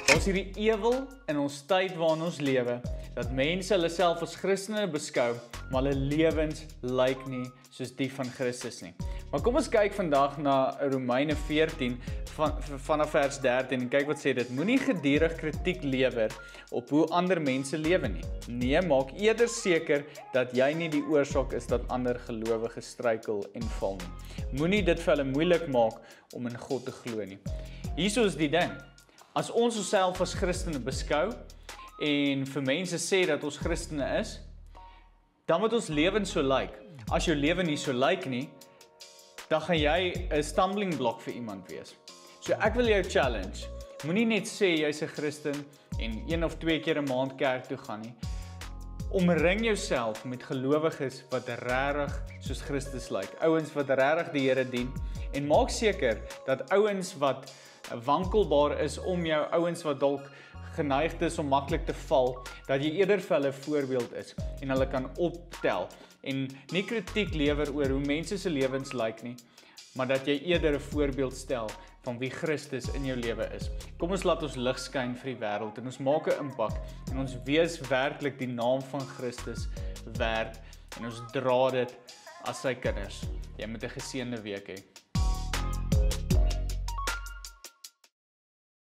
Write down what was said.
Daar's hierdie ewel in ons tyd waarin ons lewe, dat mense hulle self as Christene beskou, maar hulle lewens lyk nie soos die van Christus nie. Maar kom ons kyk vandag na Romeine 14 vanaf vers 13 en kyk wat sê dit. Moenie gedurig kritiek lewer op hoe ander mense lewe nie. Nee, maak eerder seker dat jy nie die oorsaak is dat ander gelowiges struikel en val nie. Moenie dit vir hulle moeilik maak om in God te glo nie. Hierso is die ding. As ons onsself as Christene beskou en vir mense sê dat ons Christene is, dan moet ons lewens so lyk. As jou lewe nie so lyk nie, dan gaan jy 'n stumbling block vir iemand wees. So ek wil jou challenge. Moenie net sê jy's 'n Christen en 1 of 2 keer 'n maand kerk toe gaan nie. Omring jouself met gelowiges wat regtig soos Christus lyk. Ouens wat regtig die Here dien en maak seker dat ouens wat wankelbaar is om jou, ouens wat dalk geneigd is om maklik te val, dat jy eerder vir hulle voorbeeld is en hulle kan optel en nie kritiek lewer oor hoe mense se lewens lyk nie, maar dat jy eerder 'n voorbeeld stel van wie Christus in jou lewe is. Kom ons laat ons lig skyn vir die wêreld en ons maak 'n impak en ons wees werklik die naam van Christus werd en ons dra dit as sy kinders. Jy moet 'n geseënde week hê.